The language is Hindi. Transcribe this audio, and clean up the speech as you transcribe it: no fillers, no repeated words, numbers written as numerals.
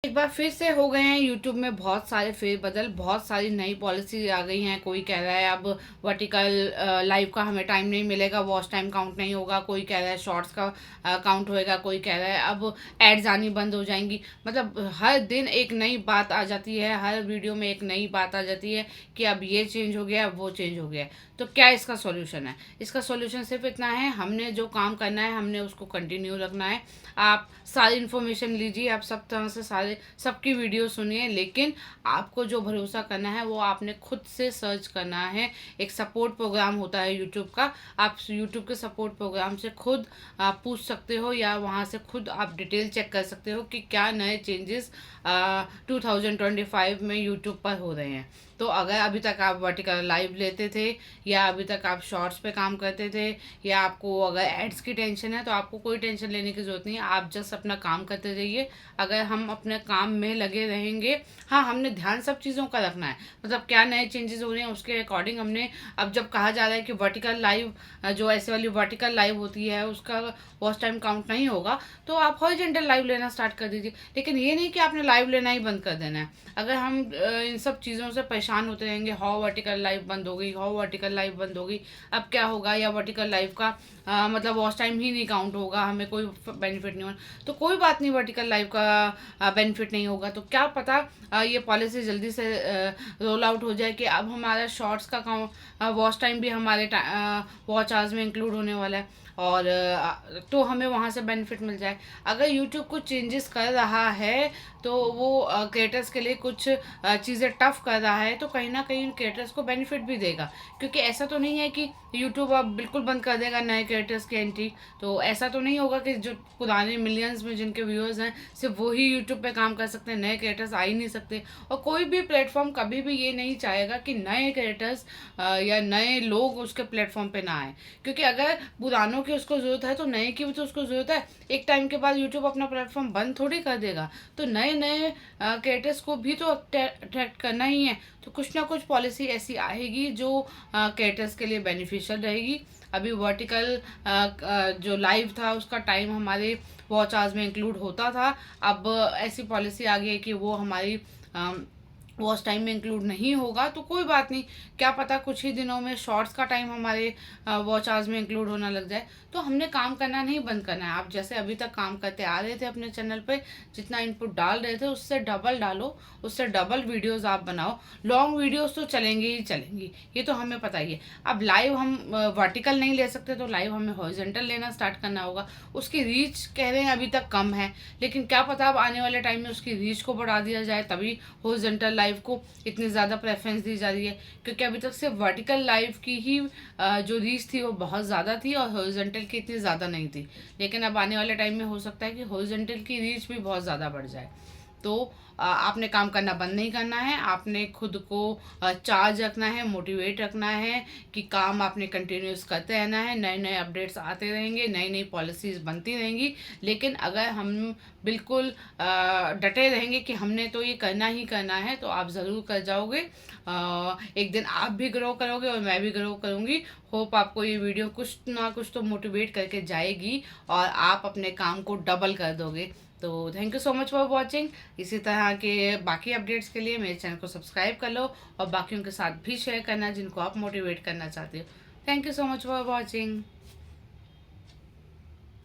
एक बार फिर से हो गए हैं यूट्यूब में बहुत सारे फेरबदल, बहुत सारी नई पॉलिसी आ गई हैं। कोई कह रहा है अब वर्टिकल लाइव का हमें टाइम नहीं मिलेगा, वॉच टाइम काउंट नहीं होगा। कोई कह रहा है शॉर्ट्स का काउंट होएगा। कोई कह रहा है अब एड्स आनी बंद हो जाएंगी। मतलब हर दिन एक नई बात आ जाती है, हर वीडियो में एक नई बात आ जाती है कि अब ये चेंज हो गया, अब वो चेंज हो गया। तो क्या इसका सॉल्यूशन है? इसका सॉल्यूशन सिर्फ इतना है, हमने जो काम करना है हमने उसको कंटिन्यू रखना है। आप सारी इन्फॉर्मेशन लीजिए, आप सब तरह से सारे सबकी वीडियो सुनिए, लेकिन आपको जो भरोसा करना है वो आपने खुद से सर्च करना है। एक सपोर्ट प्रोग्राम होता है यूट्यूब का, आप यूट्यूब के सपोर्ट प्रोग्राम से खुद आप पूछ सकते हो, या वहाँ से खुद आप डिटेल चेक कर सकते हो कि क्या नए चेंजेस 2025 में यूट्यूब पर हो रहे हैं। तो अगर अभी तक आप वर्टिकल लाइव लेते थे, या अभी तक आप शॉर्ट्स पे काम करते थे, या आपको अगर एड्स की टेंशन है, तो आपको कोई टेंशन लेने की ज़रूरत नहीं है। आप जस्ट अपना काम करते रहिए। अगर हम अपने काम में लगे रहेंगे, हाँ हमने ध्यान सब चीज़ों का रखना है। मतलब क्या नए चेंजेस हो रहे हैं उसके अकॉर्डिंग हमने, अब जब कहा जा रहा है कि वर्टिकल लाइव, जो ऐसे वाली वर्टिकल लाइव होती है उसका वॉच टाइम काउंट नहीं होगा, तो आप हॉरिजॉन्टल लाइव लेना स्टार्ट कर दीजिए। लेकिन ये नहीं कि आपने लाइव लेना ही बंद कर देना है। अगर हम इन सब चीज़ों से परेशान होते रहेंगे, हाउ वर्टिकल लाइव बंद हो गई, हाउ वर्टिकल लाइव बंद हो गई, अब क्या होगा, या वर्टिकल लाइव का मतलब वॉच टाइम ही नहीं काउंट होगा, हमें कोई बेनिफिट नहीं होगा, तो कोई बात नहीं, वर्टिकल लाइव का बेनिफिट नहीं होगा। तो क्या पता ये पॉलिसी जल्दी से रोल आउट हो जाए कि अब हमारा शॉर्ट्स का वॉच टाइम भी हमारे वॉच आवर्स में इंक्लूड होने वाला है, और तो हमें वहाँ से बेनिफिट मिल जाए। अगर यूट्यूब कुछ चेंजेस कर रहा है तो वो क्रिएटर्स के लिए कुछ चीज़ें टफ कर रहा है, तो कहीं ना कहीं क्रिएटर्स को बेनिफिट भी देगा। क्योंकि ऐसा तो नहीं है कि यूट्यूब अब बिल्कुल बंद कर देगा नए क्रिएटर्स की एंट्री। तो ऐसा तो नहीं होगा कि जो पुराने मिलियंस में जिनके व्यूअर्स हैं सिर्फ वही यूट्यूब पे काम कर सकते हैं, नए क्रिएटर्स आ ही नहीं सकते। और कोई भी प्लेटफॉर्म कभी भी ये नहीं चाहेगा कि नए क्रिएटर्स या नए लोग उसके प्लेटफॉर्म पे ना आए। क्योंकि अगर पुरानों की उसको ज़रूरत है तो नए की भी तो उसको ज़रूरत है। एक टाइम के बाद यूट्यूब अपना प्लेटफॉर्म बंद थोड़ी कर देगा। तो नए नए क्रिएटर्स को भी तो अट्रैक्ट करना ही है। तो कुछ ना कुछ पॉलिसी ऐसी आएगी जो क्रिएटर्स के लिए बेनिफिशियल रहेगी। अभी वर्टिकल जो लाइव था उसका टाइम हमारे वॉच आवर्स में इंक्लूड होता था। अब ऐसी पॉलिसी आ गई है कि वो हमारी वॉच टाइम में इंक्लूड नहीं होगा। तो कोई बात नहीं, क्या पता कुछ ही दिनों में शॉर्ट्स का टाइम हमारे वॉच आवर्स में इंक्लूड होने लग जाए। तो हमने काम करना नहीं बंद करना है। आप जैसे अभी तक काम करते आ रहे थे अपने चैनल पे, जितना इनपुट डाल रहे थे उससे डबल डालो, उससे डबल वीडियोस आप बनाओ। लॉन्ग वीडियोस तो चलेंगी ही चलेंगी, ये तो हमें पता ही है। अब लाइव हम वर्टिकल नहीं ले सकते, तो लाइव हमें हॉरिजॉन्टल लेना स्टार्ट करना होगा। उसकी रीच कह रहे हैं अभी तक कम है, लेकिन क्या पता अब आने वाले टाइम में उसकी रीच को बढ़ा दिया जाए, तभी हॉरिजॉन्टल लाइव को इतनी ज़्यादा प्रेफरेंस दी जा रही है। क्योंकि अभी तक सिर्फ वर्टिकल लाइव की ही जो रीच थी वो बहुत ज़्यादा थी, और हॉरिजॉन्टल की इतनी ज़्यादा नहीं थी। लेकिन अब आने वाले टाइम में हो सकता है कि हॉरिजॉन्टल की रीच भी बहुत ज़्यादा बढ़ जाए। तो आपने काम करना बंद नहीं करना है, आपने खुद को चार्ज रखना है, मोटिवेट रखना है कि काम आपने कंटिन्यूस करते रहना है। नए नए अपडेट्स आते रहेंगे, नई नई पॉलिसीज़ बनती रहेंगी। लेकिन अगर हम बिल्कुल डटे रहेंगे कि हमने तो ये करना ही करना है, तो आप ज़रूर कर जाओगे। एक दिन आप भी ग्रो करोगे और मैं भी ग्रो करूँगी। होप आपको ये वीडियो कुछ ना कुछ तो मोटिवेट करके जाएगी, और आप अपने काम को डबल कर दोगे। तो thank you so much for watching. इसी तरह के बाकी अपडेट्स के लिए मेरे चैनल को सब्सक्राइब कर लो, और बाकियों के साथ भी शेयर करना जिनको आप मोटिवेट करना चाहते हो। Thank you so much for watching.